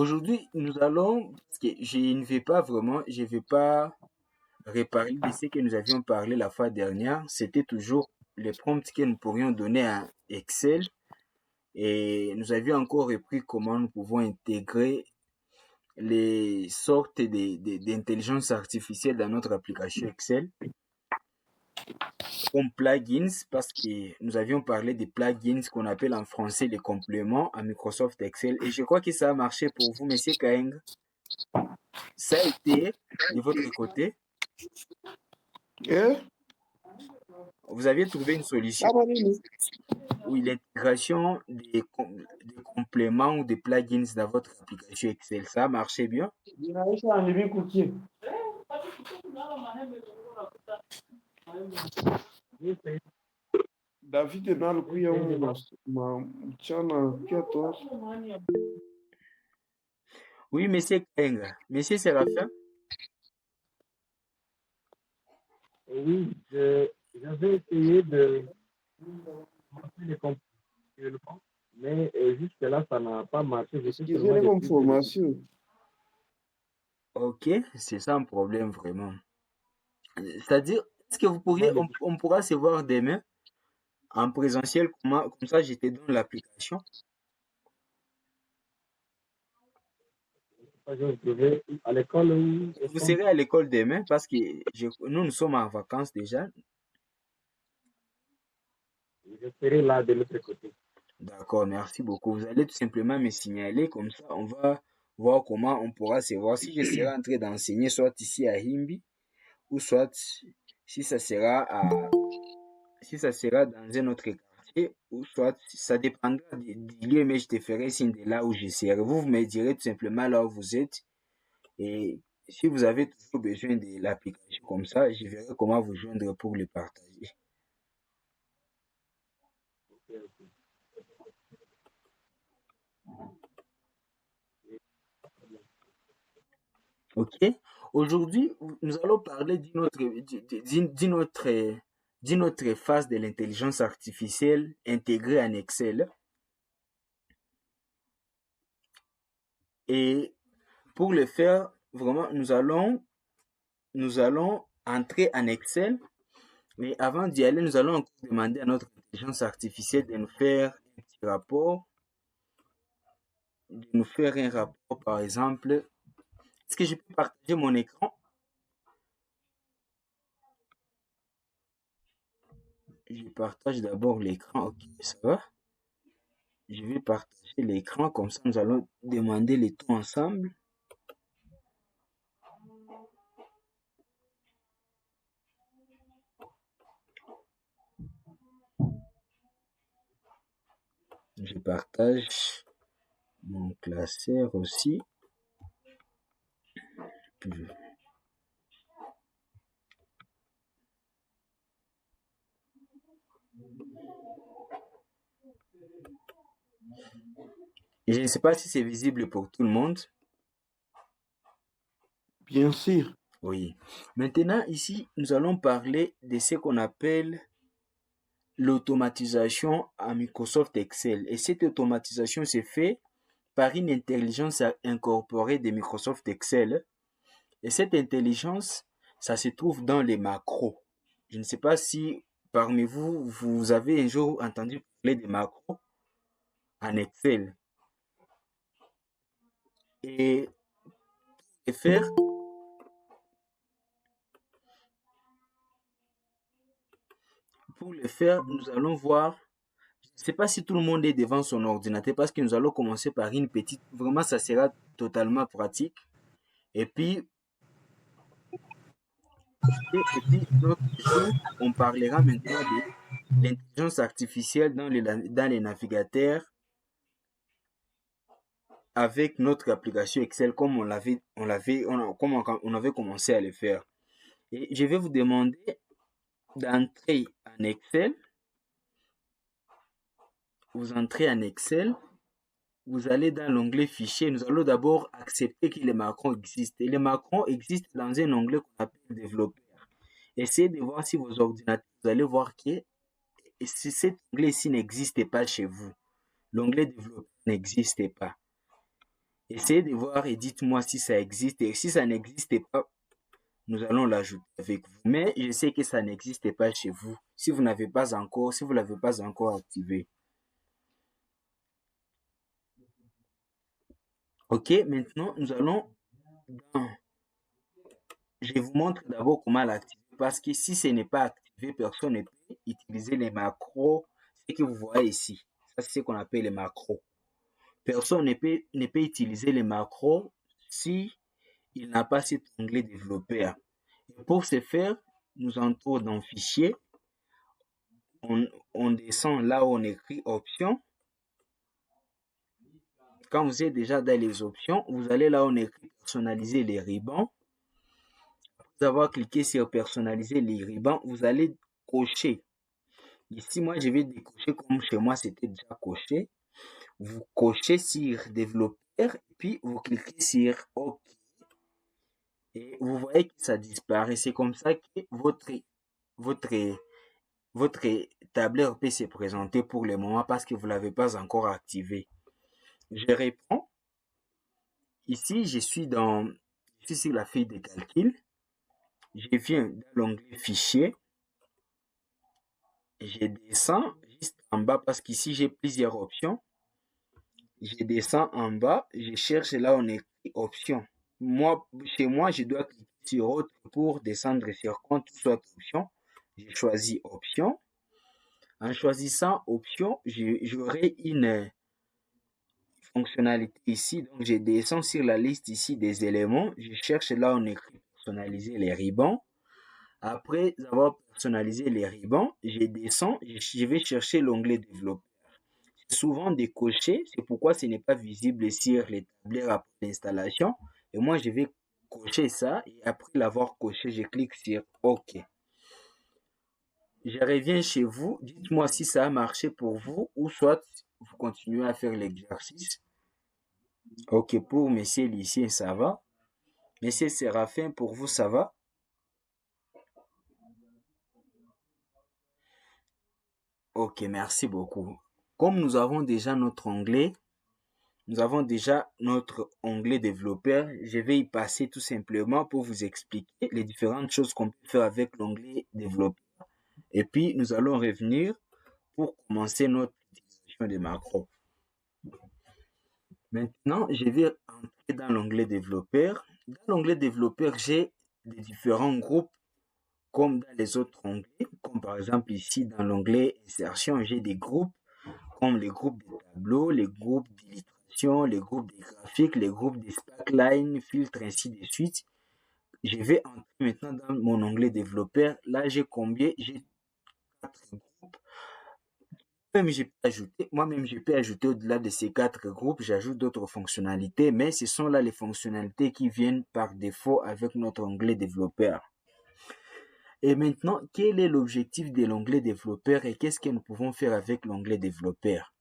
Aujourd'hui, nous allons, parce que je ne vais pas reparler de ce que nous avions parlé la fois dernière. C'était toujours les prompts que nous pourrions donner à Excel et nous avions encore repris comment nous pouvons intégrer les sortes d'intelligence artificielle dans notre application Excel comme plugins parce que nous avions parlé des plugins qu'on appelle en français les compléments à Microsoft Excel et je crois que ça a marché pour vous, Monsieur Kaeng. Ça a été de votre côté. Eh? Vous aviez trouvé une solution Kama nini? où l'intégration des compléments ou des plugins dans votre application Excel, ça a marché bien? Zinaisha nilikukie. David nalikuya humu mchana kia toa. Oui, Monsieur Kaeng. Monsieur Séraphin? Oui, j'avais essayé de monter les comptes, mais jusque-là, ça n'a pas marché. J'essaie seulement Sikizeni de comme suivre les formation. Ok, c'est ça un problème vraiment. C'est-à-dire, est-ce que vous pourriez, les on pourra se voir demain en présentiel, comme ça j'étais dans l'application. je trouvais à l'école où Vous serez à l'école demain parce que nous sommes en vacances déjà. je serai là de l'autre côté. D'accord, merci beaucoup. Vous allez tout simplement me signaler, comme ça on va voir comment on pourra se voir. Si je serai en train d'enseigner soit ici à Himbi ou soit si ça sera si ça sera dans un autre quartier ou soit ça dépendra du lieu, mais je te ferai signe de là où je serai. Vous me direz tout simplement là où vous êtes et si vous avez toujours besoin de l'application comme ça, je verrai comment vous joindre pour le partager. Ok. Aujourd'hui, nous allons parler d'une autre phase de l'intelligence artificielle intégrée en Excel. Et pour le faire, vraiment, nous allons entrer en Excel. Mais avant d'y aller, nous allons encore demander à notre intelligence artificielle de nous faire un petit rapport, de nous faire un rapport, par exemple. Est-ce que je peux partager mon écran? Je partage d'abord l'écran. Ok, ça va. Je vais partager l'écran, comme ça nous allons demander les tout ensemble. Je partage mon classeur aussi. Et je ne sais pas si c'est visible pour tout le monde. Bien sûr. Oui. Maintenant, ici, nous allons parler de ce qu'on appelle l'automatisation à Microsoft Excel. Et cette automatisation se fait par une intelligence incorporée de Microsoft Excel. Et cette intelligence, ça se trouve dans les macros. Je ne sais pas si parmi vous, vous avez un jour entendu parler des macros en Excel. Et faire, pour le faire, nous allons voir. Je ne sais pas si tout le monde est devant son ordinateur parce que nous allons commencer par une petite. Vraiment, ça sera totalement pratique. Et puis, l'autre jour, on parlera maintenant de l'intelligence artificielle dans les navigateurs avec notre application Excel comme on avait commencé à le faire. Et je vais vous demander d'entrer en Excel. Vous entrez en Excel. Vous allez dans l'onglet fichier. Nous allons d'abord accepter que les macros existent. Et les macros existent dans un onglet qu'on appelle développeur. Essayez de voir si vos ordinateurs, vous allez voir que si cet onglet ici n'existe pas chez vous, l'onglet développeur n'existe pas. Essayez de voir et dites-moi si ça existe. Et si ça n'existe pas, nous allons l'ajouter avec vous. Mais je sais que ça n'existe pas chez vous. Si vous l'avez pas encore activé. Ok, maintenant nous allons dans... Je vous montre d'abord comment l'activer parce que si ce n'est pas activé, personne ne peut utiliser les macros. Ce que vous voyez ici, ça c'est ce qu'on appelle les macros. Personne ne peut utiliser les macros si il n'a pas cet onglet développeur. Et pour ce faire, nous entrons dans Fichier, on descend là où on écrit Options. Quand vous êtes déjà dans les options, vous allez là où on écrit Personnaliser les rubans. Après avoir cliqué sur Personnaliser les rubans, vous allez cocher. Ici, moi, je vais décocher comme chez moi, c'était déjà coché. Vous cochez sur Développeur, puis vous cliquez sur OK. Et vous voyez que ça disparaît. C'est comme ça que votre, votre tableur peut se présenter pour le moment parce que vous ne l'avez pas encore activé. Je reprends. Ici, je suis sur la feuille de calcul. Je viens dans l'onglet Fichier. Je descends juste en bas parce qu'ici, j'ai plusieurs options. Je descends en bas. Je cherche là où on écrit Options. Chez moi, je dois cliquer sur Autre pour descendre sur Compte, soit Option. Je choisis Option. En choisissant Option, j'aurai une fonctionnalité ici. Donc, je descends sur la liste ici des éléments. Je cherche là où on écrit Personnaliser les rubans. Après avoir personnalisé les rubans, je descends, je vais chercher l'onglet Développeur. C'est souvent décoché, c'est pourquoi ce n'est pas visible sur les tableurs après l'installation. Et moi, je vais cocher ça et après l'avoir coché, je clique sur OK. Je reviens chez vous, dites-moi si ça a marché pour vous ou soit vous continuez à faire l'exercice. Ok, pour Monsieur Lucien, ça va. Monsieur Séraphin, pour vous, ça va. Ok, merci beaucoup. Comme nous avons déjà notre onglet développeur, je vais y passer tout simplement pour vous expliquer les différentes choses qu'on peut faire avec l'onglet développeur. Et puis, nous allons revenir pour commencer notre utilisation des macros. Maintenant, je vais entrer dans l'onglet développeur. Dans l'onglet développeur, j'ai des différents groupes comme dans les autres onglets. Comme par exemple ici, dans l'onglet insertion, j'ai des groupes comme les groupes de tableaux, les groupes d'illustration, les groupes de graphiques, les groupes de sparkline, filtres, ainsi de suite. Je vais entrer maintenant dans mon onglet développeur. Là, j'ai combien? J'ai 4 groupes. Moi-même, je peux ajouter au-delà de ces 4 groupes, j'ajoute d'autres fonctionnalités, mais ce sont là les fonctionnalités qui viennent par défaut avec notre onglet développeur. Et maintenant, quel est l'objectif de l'onglet développeur et qu'est-ce que nous pouvons faire avec l'onglet développeur?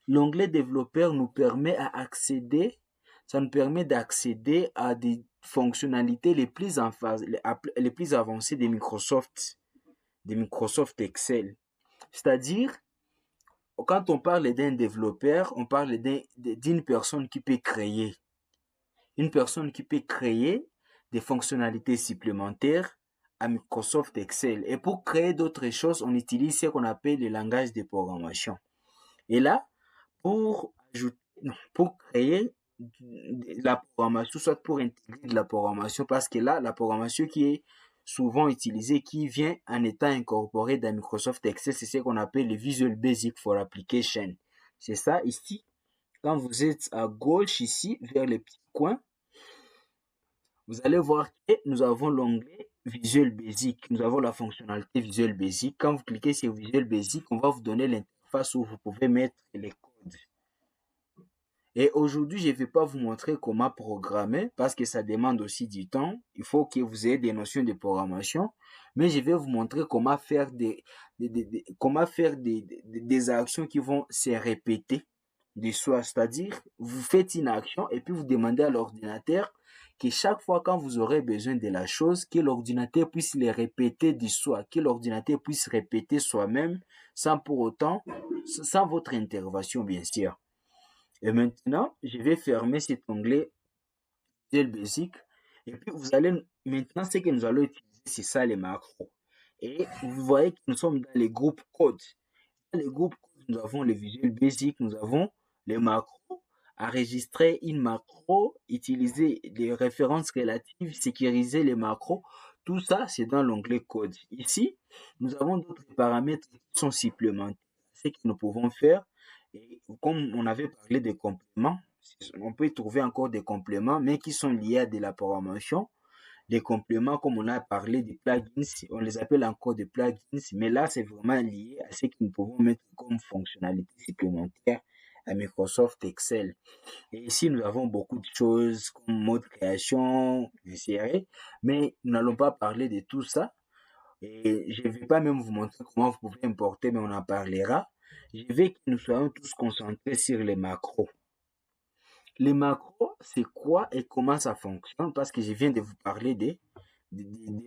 L'onglet développeur nous permet d'accéder à des fonctionnalités les plus avancées de Microsoft Excel. C'est-à-dire, quand on parle d'un développeur, on parle d'une personne qui peut créer. Une personne qui peut créer des fonctionnalités supplémentaires à Microsoft Excel. Et pour créer d'autres choses, on utilise ce qu'on appelle le langage de programmation. Et là, pour créer de la programmation, soit pour intégrer de la programmation, parce que là, la programmation qui est souvent utilisée, qui vient en étant incorporée dans Microsoft Excel, c'est ce qu'on appelle le Visual Basic for Application. C'est ça ici. Quand vous êtes à gauche ici, vers les petits coins, vous allez voir que nous avons l'onglet Visual Basic. Nous avons la fonctionnalité Visual Basic. Quand vous cliquez sur Visual Basic, on va vous donner l'interface où vous pouvez mettre les codes. Et aujourd'hui, je ne vais pas vous montrer comment programmer parce que ça demande aussi du temps. Il faut que vous ayez des notions de programmation. Mais je vais vous montrer comment faire des actions qui vont se répéter de soi. C'est-à-dire, vous faites une action et puis vous demandez à l'ordinateur que chaque fois quand vous aurez besoin de la chose, que l'ordinateur puisse les répéter de soi, que l'ordinateur puisse répéter soi-même sans pour autant, sans votre intervention bien sûr. Et maintenant, je vais fermer cet onglet Visual Basic. Et puis, vous allez maintenant, ce que nous allons utiliser, c'est ça les macros. Et vous voyez que nous sommes dans les groupes codes. Dans les groupes codes, nous avons les Visual Basic, nous avons les macros. Enregistrer une macro, utiliser des références relatives, sécuriser les macros. Tout ça, c'est dans l'onglet code. Ici, nous avons d'autres paramètres qui sont supplémentaires. Ce que nous pouvons faire, et comme on avait parlé des compléments, on peut y trouver encore des compléments, mais qui sont liés à de la programmation. Les compléments, comme on a parlé des plugins, on les appelle encore des plugins, mais là, c'est vraiment lié à ce que nous pouvons mettre comme fonctionnalité supplémentaire à Microsoft Excel. Et ici, nous avons beaucoup de choses comme mode création, inséré, mais nous n'allons pas parler de tout ça. Et je ne vais pas même vous montrer comment vous pouvez importer, mais on en parlera. Je veux que nous soyons tous concentrés sur les macros. Les macros, c'est quoi et comment ça fonctionne? Parce que je viens de vous parler de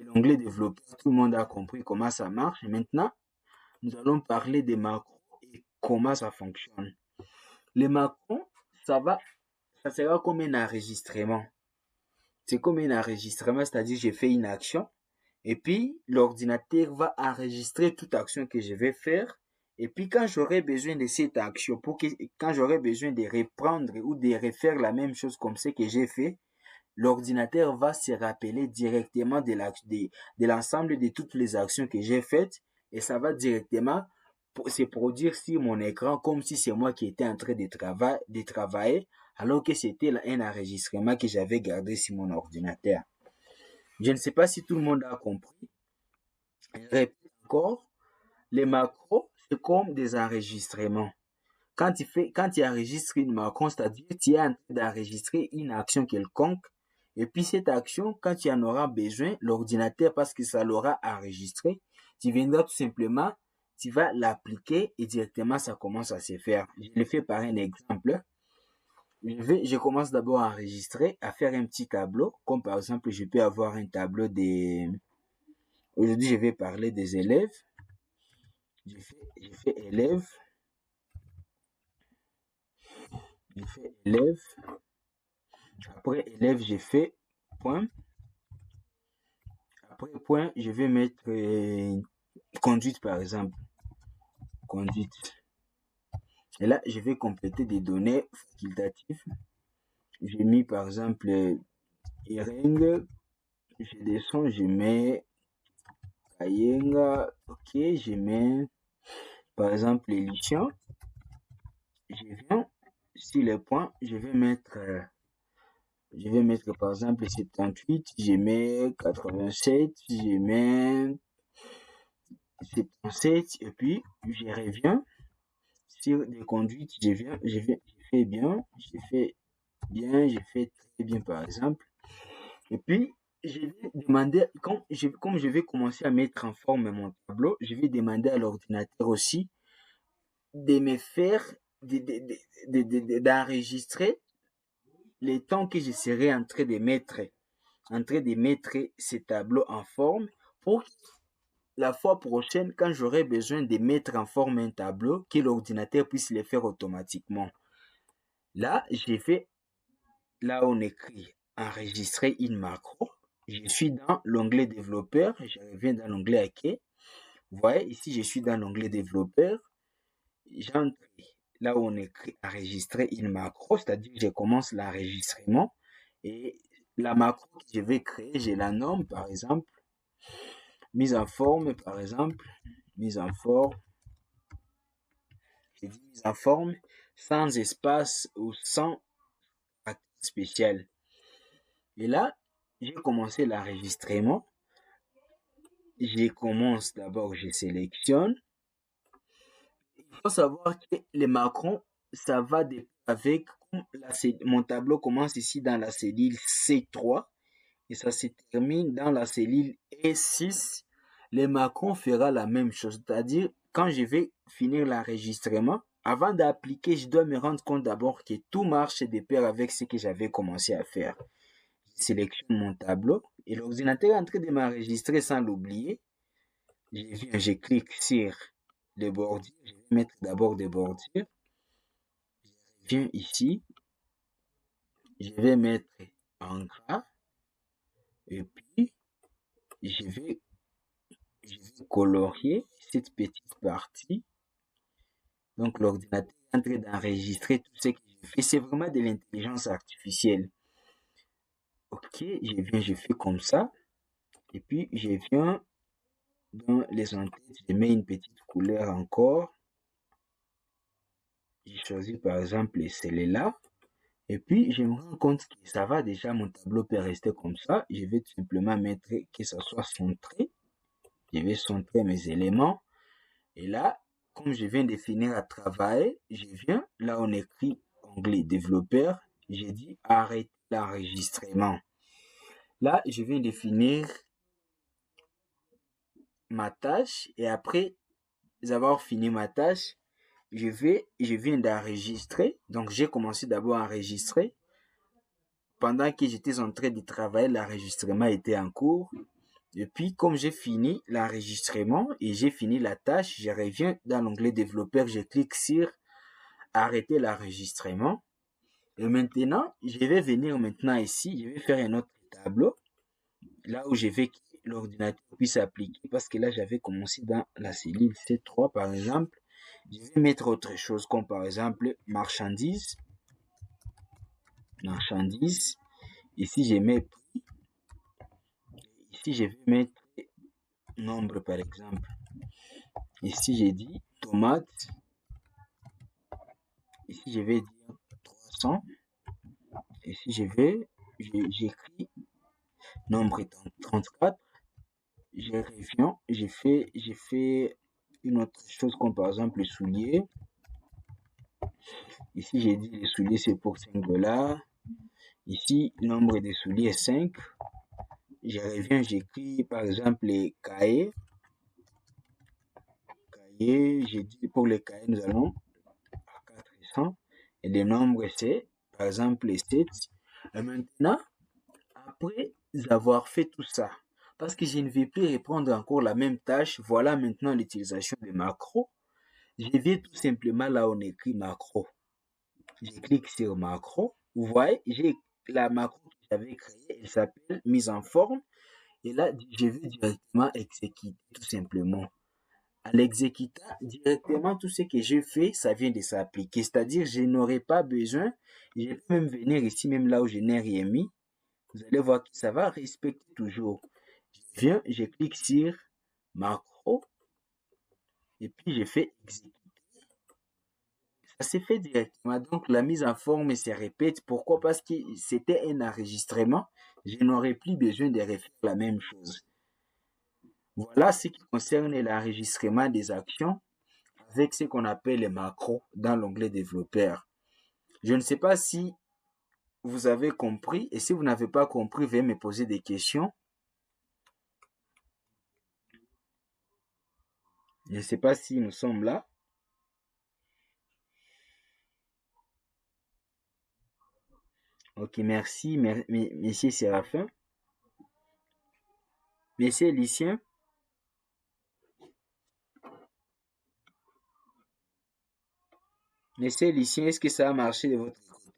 l'onglet développeur. Tout le monde a compris comment ça marche. Maintenant, nous allons parler des macros et comment ça fonctionne. Les macros, ça sera comme un enregistrement. C'est comme un enregistrement, c'est-à-dire j'ai fait une action et puis l'ordinateur va enregistrer toute action que je vais faire. Et puis quand j'aurai besoin de cette action, quand j'aurai besoin de reprendre ou de refaire la même chose comme ce que j'ai fait, l'ordinateur va se rappeler directement de l'ensemble de toutes les actions que j'ai faites et ça va directement se produire sur mon écran comme si c'est moi qui étais en train de travailler alors que c'était un enregistrement que j'avais gardé sur mon ordinateur. Je ne sais pas si tout le monde a compris. Je répète encore, les macros, c'est comme des enregistrements. Quand tu enregistres une macro, c'est-à-dire que tu es en train d'enregistrer une action quelconque, et puis cette action, quand tu en auras besoin, l'ordinateur, parce que ça l'aura enregistré, tu viendras tout simplement, tu vas l'appliquer et directement ça commence à se faire. Je le fais par un exemple. Je commence d'abord à enregistrer, à faire un petit tableau, comme par exemple, je peux avoir un tableau des... Aujourd'hui, je vais parler des élèves. Je fais élève, je fais élève. Après élève, j'ai fait point. Après point, je vais mettre conduite par exemple. Conduite. Et là, je vais compléter des données facultatives. J'ai mis par exemple Iring. Je descends, je mets Kayenga. Ok, je mets par exemple l'édition. Je viens sur les points, je vais mettre par exemple 78, je mets 87, je mets 77 et puis je reviens sur des conduites, je fais bien, je fais très bien par exemple. Et puis je vais demander, comme je vais commencer à mettre en forme mon tableau, je vais demander à l'ordinateur aussi de me faire, d'enregistrer les temps que je serai en train de mettre ces tableaux en forme pour la fois prochaine, quand j'aurai besoin de mettre en forme un tableau, que l'ordinateur puisse le faire automatiquement. Là, j'ai fait, là on écrit enregistrer une macro. Je suis dans l'onglet développeur, je reviens dans l'onglet OK. Vous voyez, ici je suis dans l'onglet développeur. J'entre là où on écrit enregistrer une macro, c'est-à-dire que je commence l'enregistrement et la macro que je vais créer, je la nomme par exemple mise en forme, par exemple, mise en forme, j'ai dit mise en forme sans espace ou sans caractère spécial. Et là, j'ai commencé l'enregistrement. Je commence d'abord, je sélectionne. Il faut savoir que les macros, ça va avec, mon tableau commence ici dans la cellule C3 et ça se termine dans la cellule E6. Les macros fera la même chose, c'est-à-dire quand je vais finir l'enregistrement, avant d'appliquer, je dois me rendre compte d'abord que tout marche de pair avec ce que j'avais commencé à faire. Je sélectionne mon tableau et l'ordinateur est en train de m'enregistrer sans l'oublier. Je clique sur les bordures, je vais mettre d'abord des bordures. je viens ici, je vais mettre en gras et puis je vais colorier cette petite partie. Donc l'ordinateur est en train d'enregistrer tout ce que je fais. C'est vraiment de l'intelligence artificielle. Ok, je fais comme ça. Et puis je viens dans les entêtes, je mets une petite couleur encore. J'ai choisi par exemple celle-là. Et puis je me rends compte que ça va déjà, mon tableau peut rester comme ça. Je vais tout simplement mettre que ça soit centré. Je vais centrer mes éléments. Et là, comme je viens de finir à travailler, je viens, là on écrit onglet développeur, j'ai dit arrêter l'enregistrement. Là, je viens de finir ma tâche et après avoir fini ma tâche, je viens d'enregistrer. Donc j'ai commencé d'abord à enregistrer. Pendant que j'étais en train de travailler, l'enregistrement était en cours. Et puis, comme j'ai fini l'enregistrement et j'ai fini la tâche, je reviens dans l'onglet développeur, je clique sur arrêter l'enregistrement. Et maintenant, je vais venir maintenant ici, je vais faire un autre tableau, là où je vais que l'ordinateur puisse appliquer, parce que là, j'avais commencé dans la cellule C3, par exemple. Je vais mettre autre chose, comme par exemple, marchandises. Marchandises. Ici, je mets prix. Ici, je vais mettre nombre, par exemple. Ici, j'ai dit tomates. Ici, je vais dire 300. Ici, j'écris nombre 34. Je reviens, j'ai fait une autre chose comme par exemple les souliers. Ici, j'ai dit les souliers c'est pour 5 $. Ici, le nombre des souliers est 5. Je reviens, j'écris par exemple les cahiers. J'ai dit pour les cahiers, nous allons à 400. Et le nombre c'est par exemple les 7. Et maintenant, après avoir fait tout ça, parce que je ne vais plus reprendre encore la même tâche, voilà maintenant l'utilisation des macros. Je vais tout simplement là où on écrit macro. Je clique sur macro. Vous voyez, j'ai la macro que j'avais créée, elle s'appelle mise en forme. Et là, je vais directement exécuter tout simplement. En l'exécutant directement, tout ce que j'ai fait, ça vient de s'appliquer. C'est-à-dire, je n'aurai pas besoin, je peux même venir ici, même là où je n'ai rien mis. Vous allez voir que ça va respecter toujours. Je viens, je clique sur macro et puis je fais exécuter. Ça s'est fait directement. Donc la mise en forme se répète. Pourquoi? Parce que c'était un enregistrement. Je n'aurais plus besoin de refaire la même chose. Voilà ce qui concerne l'enregistrement des actions avec ce qu'on appelle les macros dans l'onglet développeur. Je ne sais pas si vous avez compris et si vous n'avez pas compris, veuillez me poser des questions. Je ne sais pas si nous sommes là. Ok, merci, Monsieur Séraphin. Monsieur Lucien. Monsieur Lucien, est-ce que ça a marché de votre côté?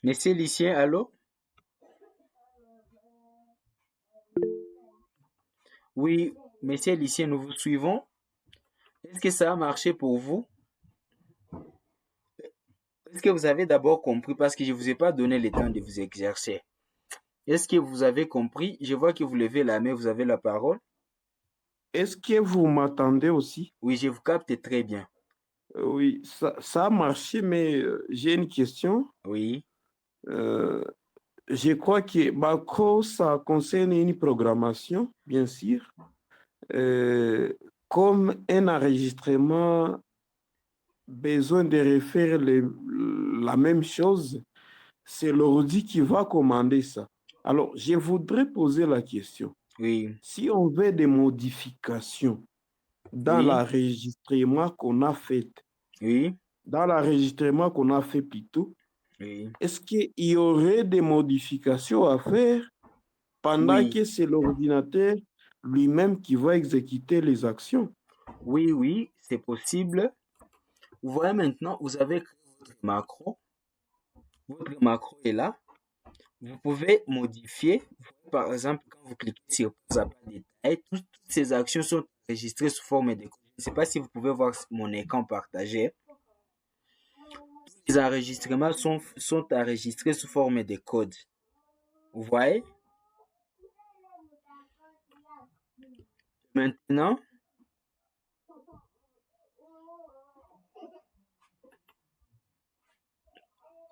Monsieur Lucien, allô? Oui, Monsieur Lucien, nous vous suivons. Est-ce que ça a marché pour vous? Est-ce que vous avez d'abord compris parce que je ne vous ai pas donné le temps de vous exercer? Est-ce que vous avez compris? Je vois que vous levez la main, vous avez la parole. Est-ce que vous m'attendez aussi? Oui, je vous capte très bien. Oui, ça a marché, mais j'ai une question. Oui, Euh, je crois que macro, ça concerne une programmation, bien sûr. Euh, Comme un enregistrement, besoin de refaire la même chose, c'est l'ordi qui va commander ça. Alors, je voudrais poser la question. oui, Si on veut des modifications dans oui, l'enregistrement qu'on a fait, oui, plutôt, oui. est-ce qu'il y aurait des modifications à faire pendant Oui, que c'est l'ordinateur lui-même qui va exécuter les actions. oui, c'est possible. Vous voyez maintenant, vous avez créé votre macro. Votre macro est là. Vous pouvez modifier. Vous voyez, par exemple, quand vous cliquez sur pause à pas détail, toutes ces actions sont enregistrées sous forme de code. Je ne sais pas si vous pouvez voir mon écran partagé. Les enregistrements sont enregistrés sous forme de code. Vous voyez? Maintenant,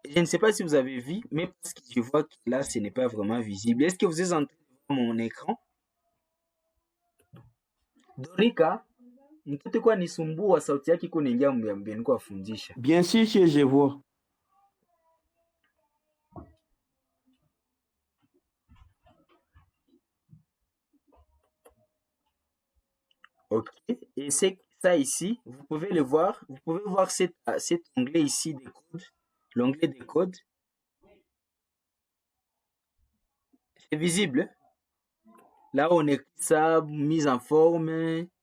je ne sais pas si vous avez vu, mais parce que je vois que là, ce n'est pas vraiment visible. Est-ce que vous êtes en train de voir mon écran? Dorika, mtoto kwa nisumbua, sauti yake iko inaingia mbele kwa fundisha. Bien sûr que je vois. Ok. Et c'est ça ici, vous pouvez le voir. Vous pouvez voir cet onglet ici des codes. L'onglet des codes. C'est visible. Là, on est ça, mise en forme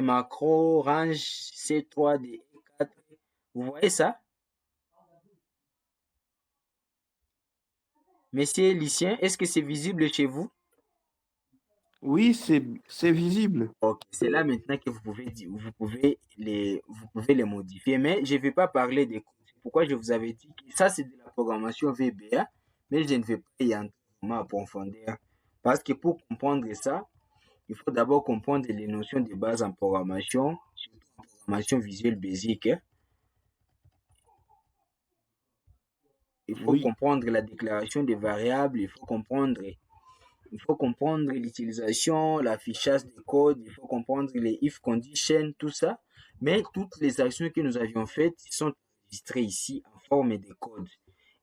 macro, range C3, D4. Vous voyez ça? Monsieur Lucien, est-ce que c'est visible chez vous? Oui, c'est visible. Ok, c'est là maintenant que vous pouvez les modifier, mais je ne vais pas parler des codes. C'est pourquoi je vous avais dit que ça, c'est de la programmation VBA, mais je ne vais pas y entrer vraiment à profondeur. Parce que pour comprendre ça, il faut d'abord comprendre les notions de base en programmation, surtout en programmation visuelle basique, hein. Il faut Oui, comprendre la déclaration des variables, il faut comprendre l'utilisation, l'affichage des codes, il faut comprendre les if conditions, tout ça. Mais toutes les actions que nous avions faites sont enregistrées ici en forme de code.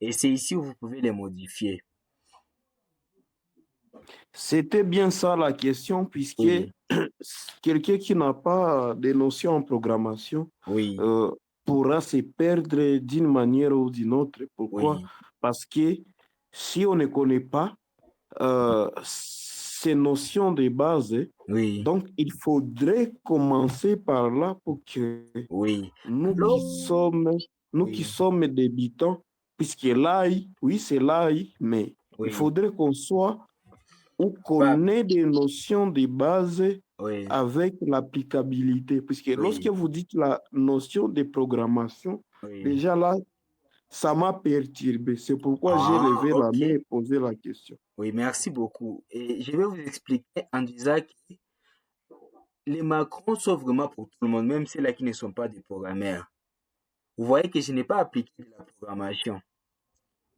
Et c'est ici où vous pouvez les modifier. c'était bien ça la question, puisque Oui, quelqu'un qui n'a pas de notions en programmation oui, euh, pourra se perdre d'une manière ou d'une autre. Pourquoi? oui, Parce que si on ne connaît pas ces notions de base, oui, donc il faudrait commencer par là pour que oui. nous qui Alors, sommes, nous qui oui, sommes débutants, puisque l'AI, oui, c'est l'AI, mais il oui, faudrait qu'on soit ou qu'on capable, ait des notions de base oui, avec l'applicabilité. Puisque lorsque oui, vous dites la notion de programmation, oui. déjà là, ça m'a perturbé. C'est pourquoi j'ai Ah, levé la ok. main et posé la question. Oui, merci beaucoup. Et je vais vous expliquer en disant que les macros sont vraiment pour tout le monde, même ceux-là qui ne sont pas des programmeurs. Vous voyez que je n'ai pas appliqué de la programmation.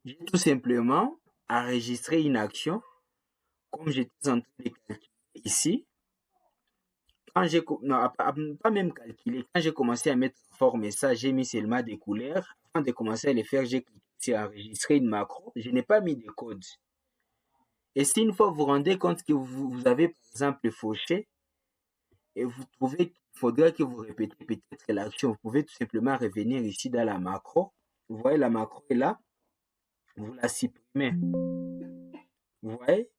J'ai tout simplement enregistré une action comme j'étais en train de calculer ici. Quand non, pas même calculer, quand j'ai commencé à mettre en forme ça, j'ai mis seulement des couleurs. Avant de commencer à le faire, j'ai cliqué sur enregistrer une macro. Je n'ai pas mis de code. Et si une fois vous vous rendez compte que vous avez par exemple fauché et vous trouvez qu'il faudrait que vous répétez peut-être l'action, vous pouvez tout simplement revenir ici dans la macro. Vous voyez la macro est là, vous la supprimez. Vous voyez,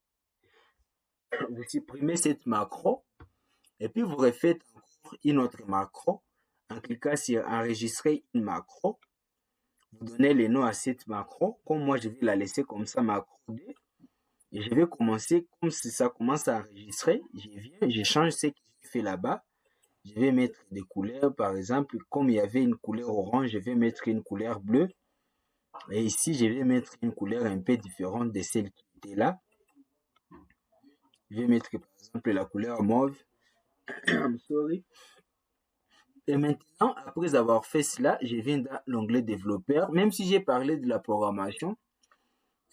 vous supprimez cette macro et puis vous refaites encore une autre macro en cliquant sur enregistrer une macro. Vous donnez le nom à cette macro. Comme moi, je vais la laisser comme ça, macro 2. Et je vais commencer, comme si ça commence à enregistrer, je viens, je change ce que j'ai fait là-bas. Je vais mettre des couleurs, par exemple, comme il y avait une couleur orange, je vais mettre une couleur bleue. Et ici, je vais mettre une couleur un peu différente de celle qui était là. Je vais mettre, par exemple, la couleur mauve. I'm sorry. Et maintenant, après avoir fait cela, je viens dans l'onglet développeur. Même si j'ai parlé de la programmation,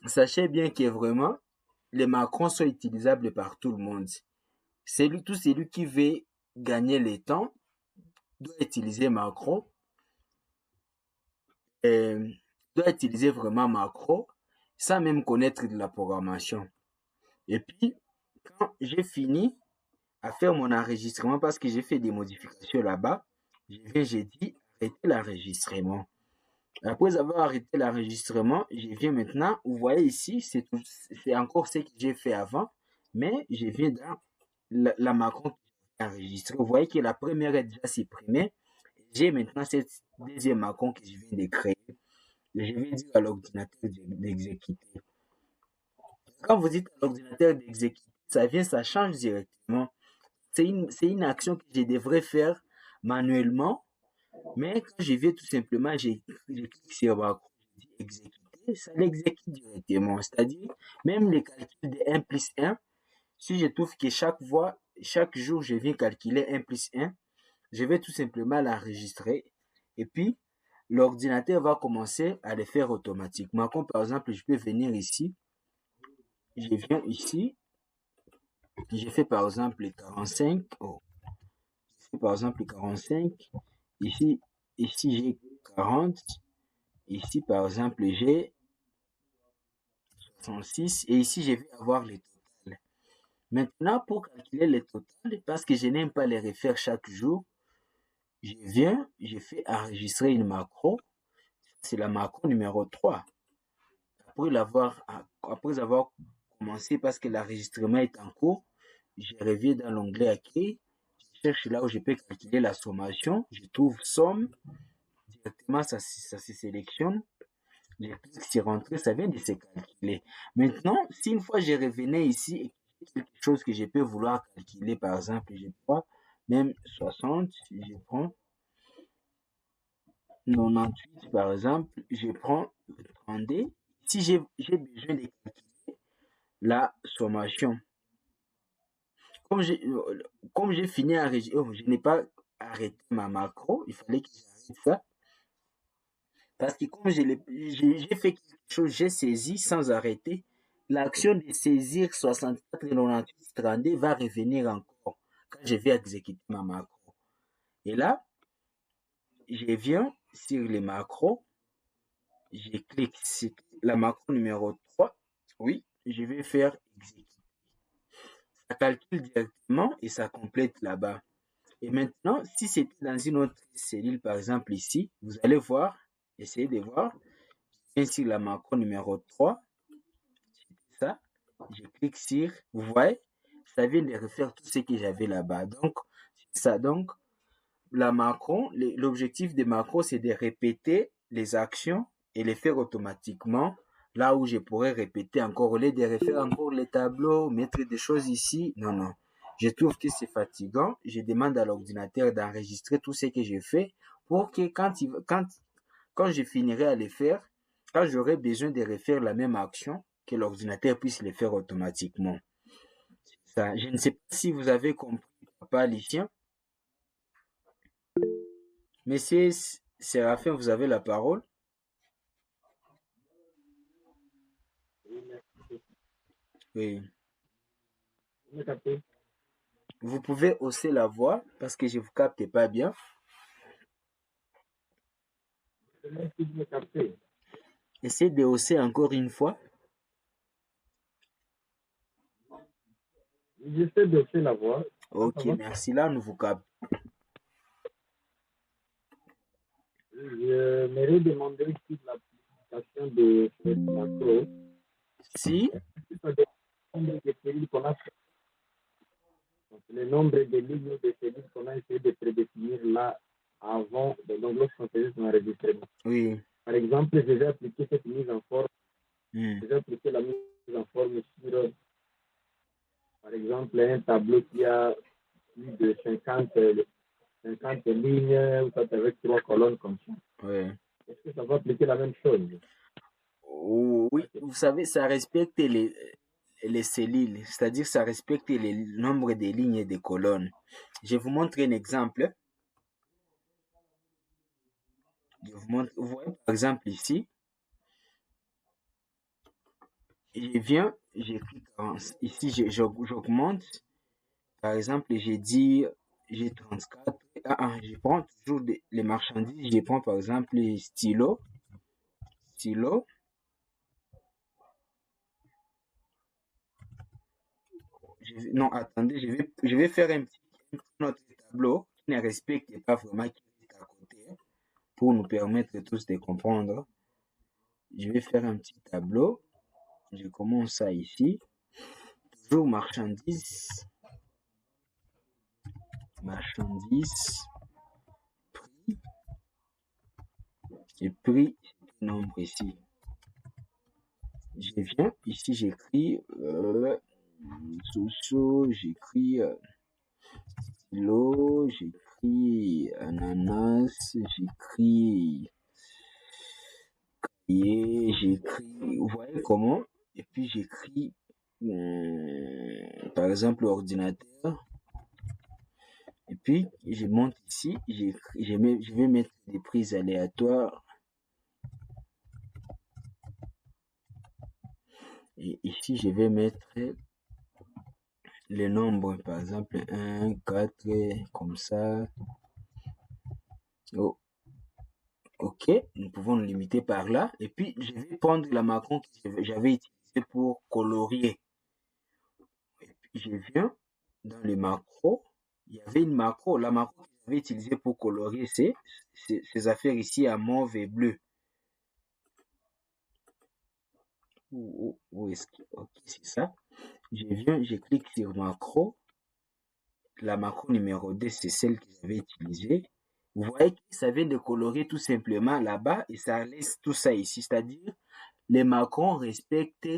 sachez bien que vraiment, les macros sont utilisables par tout le monde. Tout celui qui veut gagner le temps doit utiliser macro, doit utiliser vraiment macro sans même connaître de la programmation. Et puis, quand j'ai fini à faire mon enregistrement parce que j'ai fait des modifications là-bas, j'ai dit arrêter l'enregistrement. Après avoir arrêté l'enregistrement, je viens maintenant, vous voyez ici, c'est encore ce que j'ai fait avant, mais je viens dans la macron que j'ai enregistrée. Vous voyez que la première est déjà supprimée. J'ai maintenant cette deuxième macron que je viens de créer. Je vais dire à l'ordinateur d'exécuter. Quand vous dites à l'ordinateur d'exécuter, ça vient, ça change directement. C'est une action que je devrais faire manuellement, mais quand je vais tout simplement, je clique sur macron, je dis exécuter, ça l'exécute directement. C'est-à-dire, même les calculs de 1 plus 1, si je trouve que chaque jour, je viens calculer 1 plus 1, je vais tout simplement l'enregistrer. Et puis, l'ordinateur va commencer à le faire automatiquement. Comme par exemple, je peux venir ici, je viens ici, j'ai fait par exemple 45. Oh, j'ai fait par exemple 45. Ici, ici j'ai 40. Ici, par exemple, j'ai 66. Et ici, je vais avoir les totales. Maintenant, pour calculer les totales, parce que je n'aime pas les refaire chaque jour, je viens, je fais enregistrer une macro. C'est la macro numéro 3. Après avoir commencé, parce que l'enregistrement est en cours, je reviens dans l'onglet Acquis, je cherche là où je peux calculer la sommation, je trouve somme, directement ça se sélectionne, je clique sur entrée, ça vient de se calculer. Maintenant, si une fois je revenais ici et quelque chose que je peux vouloir calculer, par exemple, je prends même 60, je prends 98 par exemple, je prends 32. Si j'ai besoin de calculer la sommation, comme j'ai comme j'ai fini à oh, je n'ai pas arrêté ma macro, il fallait que j'arrête ça. Parce que comme j'ai fait quelque chose, j'ai saisi sans arrêter, l'action de saisir 64 98 32 va revenir encore quand je vais exécuter ma macro. Et là, je viens sur les macros, je clique sur la macro numéro 3. Oui, je vais faire exécuter. Ça calcule directement et ça complète là-bas. Et maintenant, si c'était dans une autre cellule, par exemple ici, vous allez voir, essayez de voir, ainsi la macro numéro 3, ça, je clique sur, vous voyez, ça vient de refaire tout ce que j'avais là-bas. Donc, c'est ça. Donc, la macro, l'objectif des macros, c'est de répéter les actions et les faire automatiquement. Là où je pourrais répéter encore, au lieu de refaire encore les tableaux, mettre des choses ici. Non, non. Je trouve que c'est fatigant. Je demande à l'ordinateur d'enregistrer tout ce que je fais pour que quand je finirai à les faire, quand j'aurai besoin de refaire la même action, que l'ordinateur puisse le faire automatiquement. Ça, je ne sais pas si vous avez compris, papa Lucien. Monsieur Séraphin, vous avez la parole. Oui. Vous pouvez hausser la voix parce que je ne vous capte pas bien. Essayez de hausser encore une fois. J'essaie de faire la voix. Ok, merci. Là, nous vous captons. Je m'aurais demandé si l'application de cette macro, Si, ça dépend du nombre de cellules qu'on a fait. Donc, le nombre de lignes de cellules qu'on a essayé de prédéfinir là avant, donc lorsqu'on faisait son enregistrement. oui. Par exemple, je vais appliquer cette mise en forme. Hmm. Je vais appliquer la mise en forme sur, par exemple, un tableau qui a plus de 50 lignes, ou peut-être avec 3 colonnes comme ça. Ouais. Est-ce que ça va appliquer la même chose? Oh, oui, vous savez, ça respecte les cellules, c'est-à-dire ça respecte le nombre de lignes et de colonnes. Je vous montre un exemple. Je vous montre, vous voyez par exemple ici, je viens, ici j'augmente, par exemple j'ai dit, j'ai 34, je prends toujours les marchandises, je prends par exemple les stylo, non attendez, je vais faire un autre tableau qui ne respecte pas vraiment, qui est à côté, hein. pour nous permettre tous de comprendre. Je vais faire un petit tableau. Je commence ça ici. Toujours marchandises, prix, et prix, nombre ici. Je viens, ici j'écris j'écris stylo, j'écris ananas, j'écris cahier, j'écris, vous voyez comment? Et puis j'écris par exemple ordinateur. Et puis je monte ici, je vais mettre des prises aléatoires. Et ici je vais mettre les nombres, par exemple 1, 4, comme ça. Oh. Ok, nous pouvons nous limiter par là. Et puis, je vais prendre la macron que j'avais utilisée pour colorier. Et puis, je viens dans les macros. Il y avait une macro, la macro que j'avais utilisée pour colorier ces affaires ici à mauve et bleu. Où est-ce que... Ok, c'est ça. Je viens, je clique sur macro. La macro numéro 2, c'est celle que j'avais utilisée. Vous voyez que ça vient de colorier tout simplement là-bas et ça laisse tout ça ici. C'est-à-dire, les macrons respectent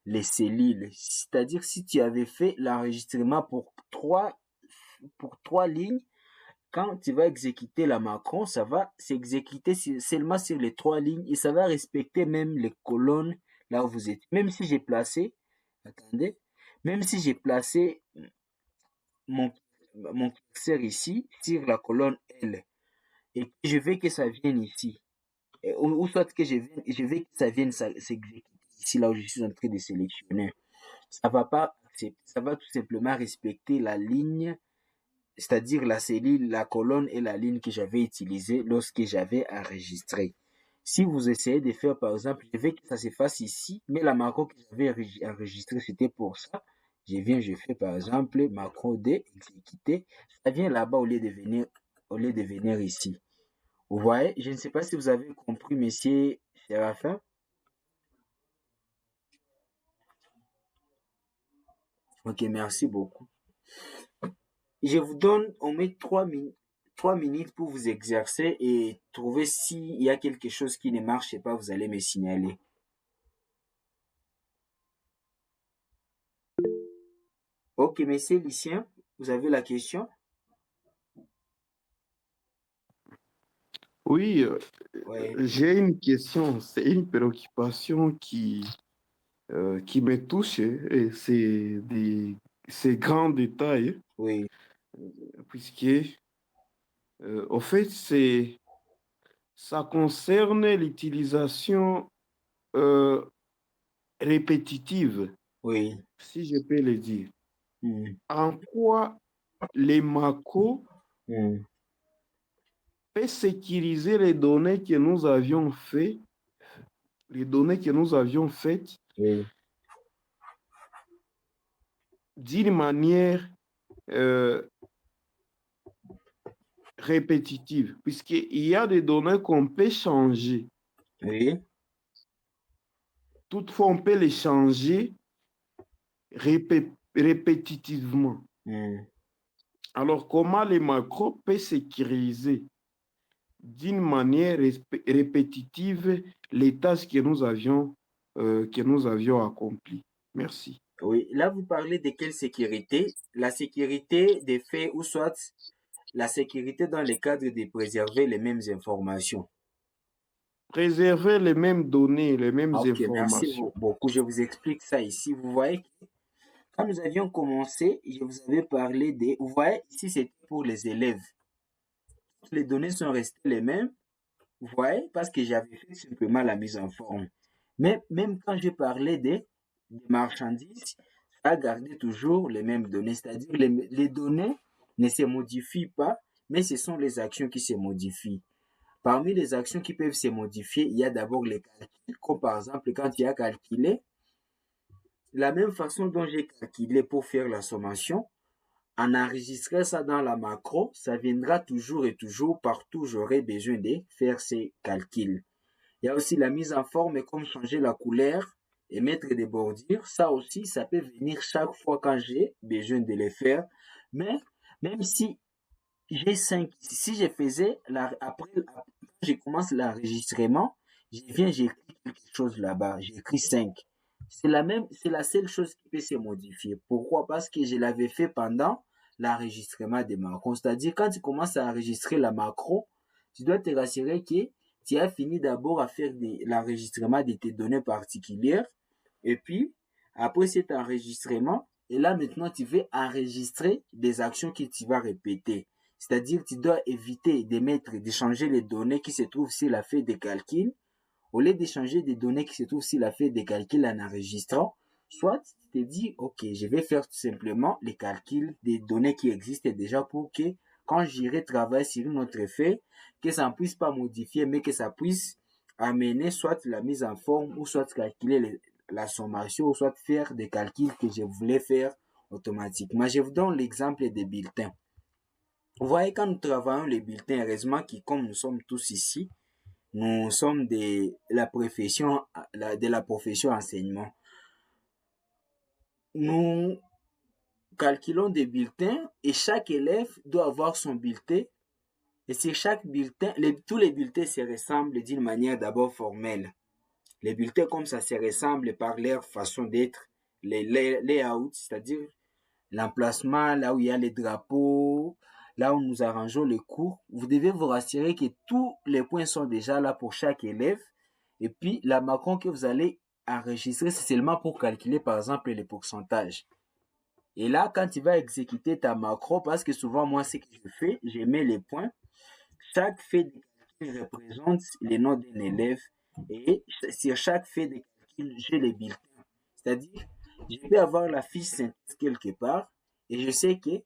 les cellules. C'est-à-dire, si tu avais fait l'enregistrement pour trois lignes, quand tu vas exécuter la macron, ça va s'exécuter seulement sur les 3 lignes et ça va respecter même les colonnes là où vous êtes. Même si j'ai placé, attendez, même si j'ai placé mon curseur ici sur la colonne L et que je veux que ça vienne ici, ou soit que je veux que ça vienne s'exécuter ici là où je suis en train de sélectionner, ça va pas accepter, ça va tout simplement respecter la ligne, c'est-à-dire la cellule, la colonne et la ligne que j'avais utilisée lorsque j'avais enregistré. Si vous essayez de faire, par exemple, je veux que ça se fasse ici, mais la macro que j'avais enregistrée, c'était pour ça. Je fais par exemple macro D, exécuter. Ça vient là-bas au lieu de venir ici. Vous voyez, je ne sais pas si vous avez compris, monsieur Séraphin. Ok, merci beaucoup. Je vous donne, on met 3 minutes pour vous exercer et trouver s'il y a quelque chose qui ne marche pas, vous allez me signaler. Ok, monsieur Lucien, vous avez la question? Oui, Oui, j'ai une question, c'est une préoccupation qui me touche et c'est grands détails, oui, puisque au fait, ça concerne l'utilisation euh, répétitive, oui. si je peux le dire. Hmm, En quoi les macros hmm, peuvent sécuriser les données que nous avions faites, oui, d'une manière euh, répétitive, puisqu'il y a des données qu'on peut changer. oui, Toutefois, on peut les changer répétitivement. hmm. Alors, comment les macros peuvent sécuriser d'une manière répétitive les tâches que nous avions accomplies? Merci. Oui, là vous parlez de quelle sécurité? La sécurité des faits ou soit la sécurité dans le cadre de préserver les mêmes informations. Préserver les mêmes données, les mêmes Ah, ok, merci informations. beaucoup. Je vous explique ça ici. Vous voyez, quand nous avions commencé, je vous avais parlé des... Vous voyez, ici c'était pour les élèves. Les données sont restées les mêmes, vous voyez, parce que j'avais fait simplement la mise en forme. Mais même quand je parlais des marchandises, ça a gardé toujours les mêmes données. C'est-à-dire les données ne se modifient pas, mais ce sont les actions qui se modifient. Parmi les actions qui peuvent se modifier, il y a d'abord les calculs, comme par exemple quand il y a calculé, la même façon dont j'ai calculé pour faire la sommation, en enregistrant ça dans la macro, ça viendra toujours et toujours partout j'aurai besoin de faire ces calculs. Il y a aussi la mise en forme, comme changer la couleur et mettre des bordures. Ça aussi, ça peut venir chaque fois quand j'ai besoin de le faire. Mais même si j'ai 5, si je faisais, après, quand je commence l'enregistrement, j'écris quelque chose là-bas, j'écris 5. C'est la seule chose qui peut se modifier. Pourquoi? Parce que je l'avais fait pendant l'enregistrement des macros. C'est-à-dire, quand tu commences à enregistrer la macro, tu dois te rassurer que tu as fini d'abord à faire l'enregistrement de tes données particulières. Et puis, après cet enregistrement, et là maintenant, tu veux enregistrer des actions que tu vas répéter. C'est-à-dire, tu dois éviter de changer les données qui se trouvent sur la feuille de calcul. Au lieu d'échanger des données qui se trouvent sur la feuille de calcul en enregistrant, soit tu te dis, OK, je vais faire tout simplement les calculs des données qui existent déjà pour que quand j'irai travailler sur une autre feuille, que ça ne puisse pas modifier, mais que ça puisse amener soit la mise en forme ou soit calculer la sommation ou soit faire des calculs que je voulais faire automatiquement. Je vous donne l'exemple des bulletins. Vous voyez, quand nous travaillons les bulletins, heureusement que comme nous sommes tous ici, nous sommes de la profession enseignement. Nous calculons des bulletins et chaque élève doit avoir son bulletin. Et sur chaque bulletin, tous les bulletins se ressemblent d'une manière d'abord formelle. Les bulletins comme ça se ressemblent par leur façon d'être, les layouts, c'est-à-dire l'emplacement, là où il y a les drapeaux, là où nous arrangeons les cours. Vous devez vous rassurer que tous les points sont déjà là pour chaque élève. Et puis, la macron que vous allez enregistrer, c'est seulement pour calculer, par exemple, les pourcentages. Et là, quand tu vas exécuter ta macro, parce que souvent, moi, ce que je fais, je mets les points. Chaque fait de calcul représente le nom d'un élève. Et sur chaque fait de calcul, j'ai les bulletins. C'est-à-dire, je vais avoir la fiche synthèse quelque part. Et je sais que,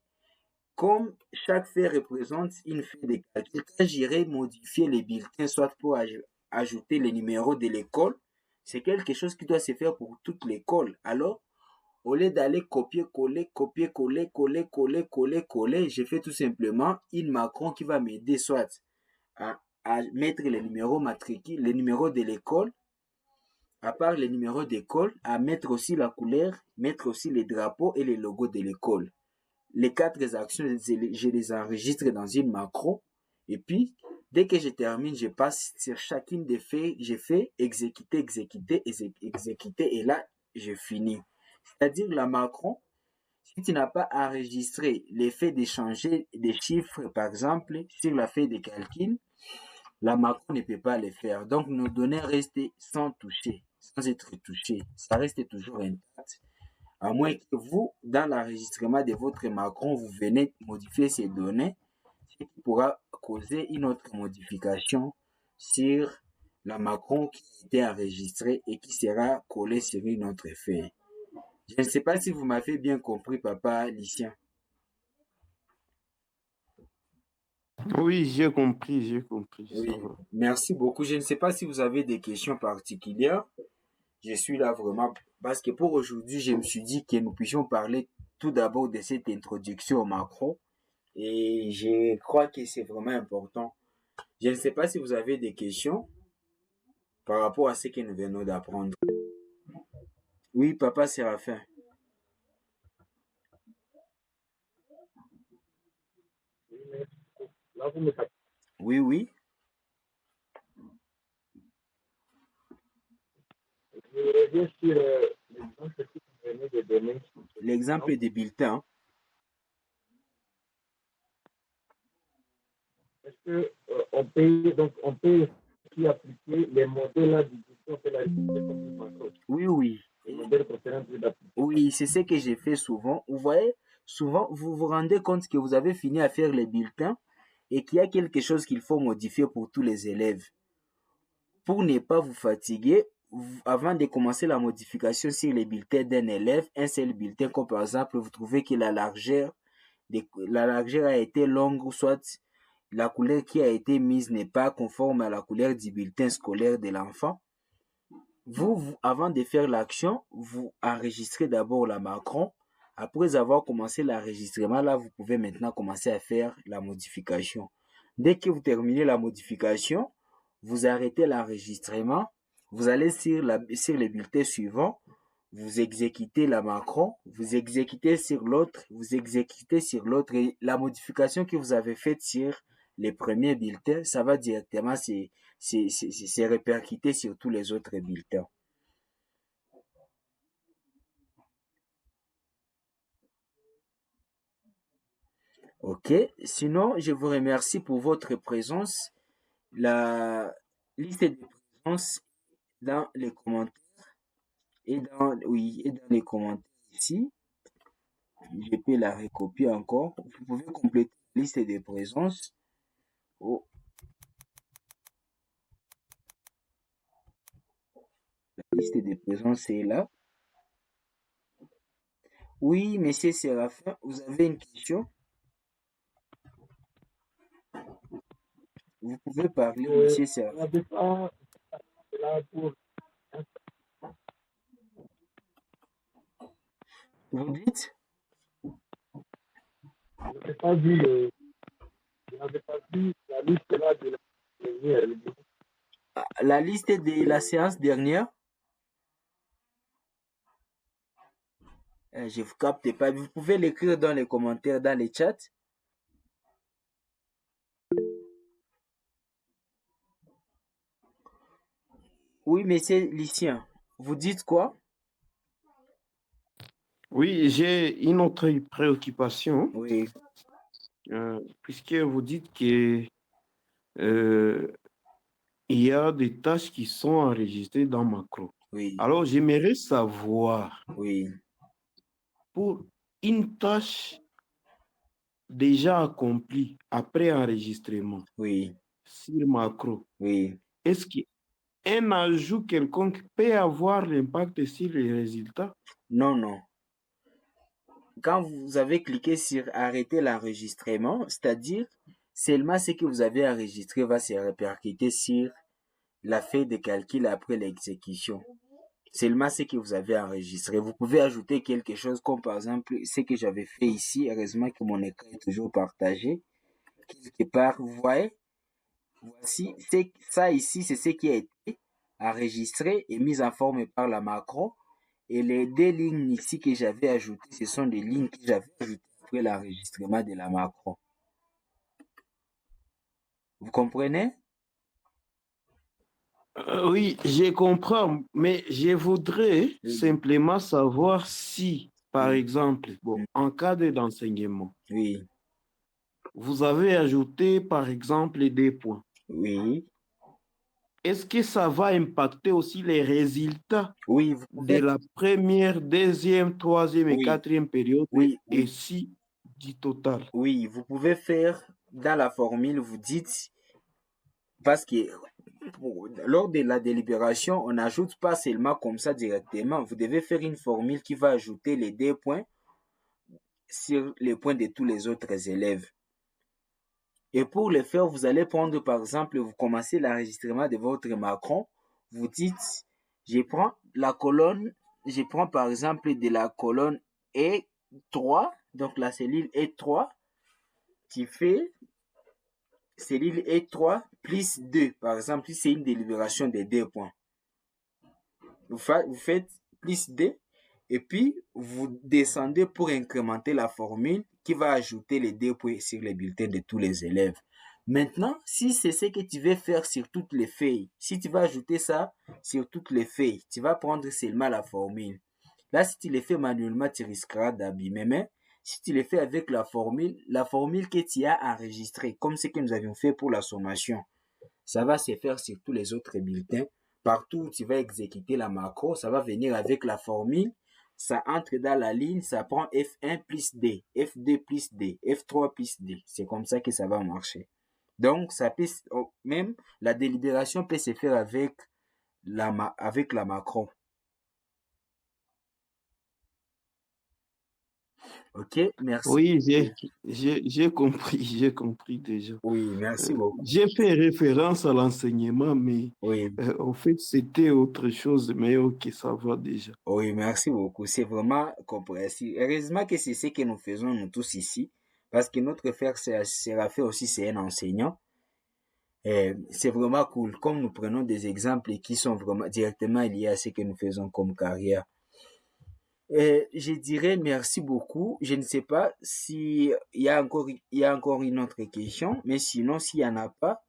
comme chaque fait représente une feuille de calcul, quand j'irai modifier les bulletins, soit pour ajouter les numéros de l'école, c'est quelque chose qui doit se faire pour toute l'école. Alors, au lieu d'aller copier-coller, copier-coller, coller, coller, je fais tout simplement une macron qui va m'aider soit à mettre les numéros matricules, les numéros de l'école, à part les numéros d'école, à mettre aussi la couleur, mettre aussi les drapeaux et les logos de l'école. Les 4 actions, je les enregistre dans une macro. Et puis, dès que je termine, je passe sur chacune des faits, je fais exécuter, et là, je finis. C'est-à-dire la macro, si tu n'as pas enregistré l'effet d'échanger des chiffres, par exemple, sur la feuille de calcul, la macro ne peut pas le faire. Donc, nos données restent sans toucher, sans être touchées. Ça reste toujours intact. À moins que vous, dans l'enregistrement de votre macron, vous venez modifier ces données, ce qui pourra causer une autre modification sur la macron qui a été enregistrée et qui sera collée sur une autre feuille. Je ne sais pas si vous m'avez bien compris, papa Lucien. Oui, j'ai compris, Oui, ça va. merci beaucoup. Je ne sais pas si vous avez des questions particulières. Je suis là vraiment parce que pour aujourd'hui, je me suis dit que nous puissions parler tout d'abord de cette introduction au macro et je crois que c'est vraiment important. Je ne sais pas si vous avez des questions par rapport à ce que nous venons d'apprendre. Oui, papa Séraphin. Là, vous me captez. Oui, oui. Je reviens sur l'exemple que vous venez de donner. L'exemple des bulletins. Est-ce que on peut aussi appliquer les modèles d'addition que la comme macro, Oui, oui. les modèles concernant plus d'application. Oui, c'est ce que j'ai fait souvent. Vous voyez, souvent, vous vous rendez compte que vous avez fini à faire les bulletins et qu'il y a quelque chose qu'il faut modifier pour tous les élèves. Pour ne pas vous fatiguer, avant de commencer la modification sur les bulletins d'un élève, un seul bulletin, comme par exemple, vous trouvez que la largeur a été longue ou soit la couleur qui a été mise n'est pas conforme à la couleur du bulletin scolaire de l'enfant. Avant de faire l'action, vous enregistrez d'abord la macron. Après avoir commencé l'enregistrement, là, vous pouvez maintenant commencer à faire la modification. Dès que vous terminez la modification, vous arrêtez l'enregistrement, vous allez sur le bulletin suivant, vous exécutez la macron, vous exécutez sur l'autre, vous exécutez sur l'autre, et la modification que vous avez faite sur les premiers bulletins, ça va directement se répercuter sur tous les autres bulletins. Ok, sinon, je vous remercie pour votre présence. La liste de présence dans les commentaires et dans les commentaires ici. Je peux la recopier encore. Vous pouvez compléter la liste de présence. Oh, la liste de présence est là. Oui, monsieur Séraphin, vous avez une question? Vous pouvez parler, monsieur Je Séraphin. n'avais pas là pour, Vous dites? je n'avais pas vu je n'avais pas vu la liste là de la dernière. La liste de la séance dernière? Je vous capte pas. Vous pouvez l'écrire dans les commentaires, dans les chats. Oui, monsieur Lucien. Vous dites quoi? Oui, j'ai une autre préoccupation, Oui, puisque vous dites que il y a des tâches qui sont enregistrées dans Macro. oui, Alors, j'aimerais savoir, oui, pour une tâche déjà accomplie après enregistrement oui, sur Macro, oui. est-ce qu'un ajout quelconque peut avoir l'impact sur les résultats? Non, non. Quand vous avez cliqué sur arrêter l'enregistrement, c'est-à-dire seulement ce que vous avez enregistré va se répercuter sur la feuille de calcul après l'exécution. Seulement ce que vous avez enregistré. Vous pouvez ajouter quelque chose comme par exemple ce que j'avais fait ici. Heureusement que mon écran est toujours partagé. Quelque part, vous voyez, voici, ça ici, c'est ce qui a été enregistré et mis en forme par la macro. Et les deux lignes ici que j'avais ajoutées, ce sont des lignes que j'avais ajoutées après l'enregistrement de la macro. Vous comprenez? Oui, je comprends, mais je voudrais Oui, simplement savoir si, par oui, exemple, mm, en cas d'enseignement, oui, vous avez ajouté, par exemple, des points. oui, Est-ce que ça va impacter aussi les résultats oui, vous de pouvez, la première, deuxième, troisième et oui, quatrième période oui, et oui, si du total? oui, vous pouvez faire dans la formule, vous dites, parce que lors de la délibération, on n'ajoute pas seulement comme ça directement. Vous devez faire une formule qui va ajouter les deux points sur les points de tous les autres élèves. Et pour le faire, vous allez prendre par exemple, vous commencez l'enregistrement de votre macron. Vous dites, je prends la colonne, je prends par exemple de la colonne E3, donc la cellule E3, qui fait cellule E3 plus 2. Par exemple, si c'est une délibération de 2 points. Vous faites plus 2 et puis vous descendez pour incrémenter la formule qui va ajouter les 2 points sur les bulletins de tous les élèves. Maintenant, si c'est ce que tu veux faire sur toutes les feuilles, si tu vas ajouter ça sur toutes les feuilles, tu vas prendre seulement la formule. Là, si tu le fais manuellement, tu risqueras d'abîmer. Mais si tu le fais avec la formule que tu as enregistrée, comme ce que nous avions fait pour la sommation, ça va se faire sur tous les autres bulletins. Partout où tu vas exécuter la macro, ça va venir avec la formule. Ça entre dans la ligne, ça prend F1 plus D, F2 plus D, F3 plus D. C'est comme ça que ça va marcher. Donc, ça peut, même la délibération peut se faire avec la macro. Ok, merci. Oui, j'ai compris déjà. Oui, merci beaucoup. J'ai fait référence à l'enseignement, mais Oui, en fait, c'était autre chose, mais ok, ça va déjà. oui, merci beaucoup. C'est vraiment compréhensible. Heureusement que c'est ce que nous faisons nous tous ici, parce que notre frère Séraphin aussi, c'est un enseignant. C'est vraiment cool, comme nous prenons des exemples qui sont vraiment directement liés à ce que nous faisons comme carrière. Je dirais merci beaucoup. Je ne sais pas si il y a encore une autre question, mais sinon, s'il n'y en a pas,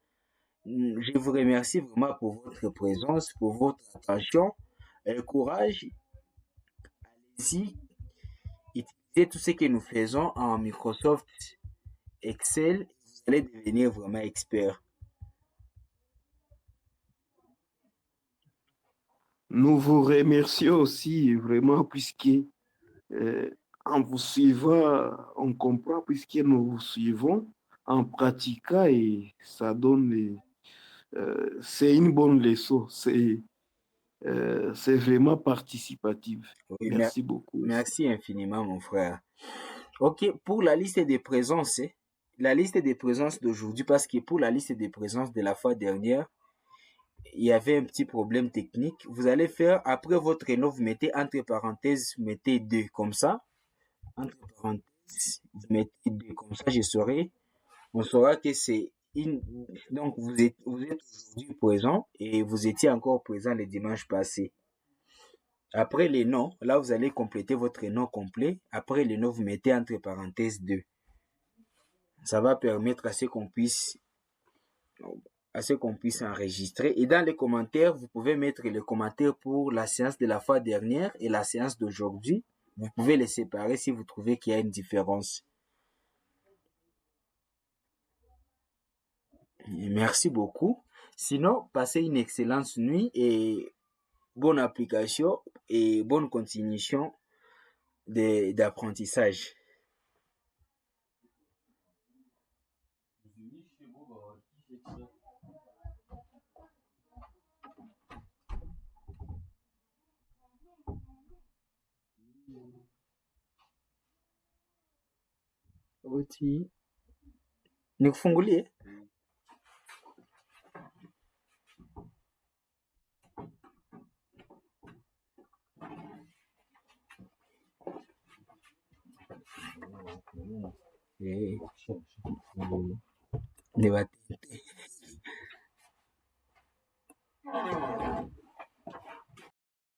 je vous remercie vraiment pour votre présence, pour votre attention, courage, allez-y, utilisez tout ce que nous faisons en Microsoft Excel, vous allez devenir vraiment expert. Nous vous remercions aussi vraiment puisque euh, en vous suivant, on comprend puisque nous vous suivons en pratiquant et ça donne, c'est une bonne leçon, c'est vraiment participatif. Oui, Merci beaucoup aussi. merci infiniment, mon frère. Ok, pour la liste des présences, la liste des présences d'aujourd'hui, parce que pour la liste des présences de la fois dernière, il y avait un petit problème technique. Vous allez faire, après votre nom, vous mettez entre parenthèses, vous mettez 2 comme ça. Entre parenthèses, vous mettez 2 comme ça, on saura que c'est une, donc vous êtes aujourd'hui présent et vous étiez encore présent le dimanche passé. Après les noms, là vous allez compléter votre nom complet. Après les noms, vous mettez entre parenthèses 2. Ça va permettre à ce qu'on puisse enregistrer. Et dans les commentaires, vous pouvez mettre les commentaires pour la séance de la fois dernière et la séance d'aujourd'hui. Vous pouvez les séparer si vous trouvez qu'il y a une différence. Et merci beaucoup. Sinon, passez une excellente nuit et bonne application et bonne continuation d'apprentissage. Uti nikufungulie? Eh, ni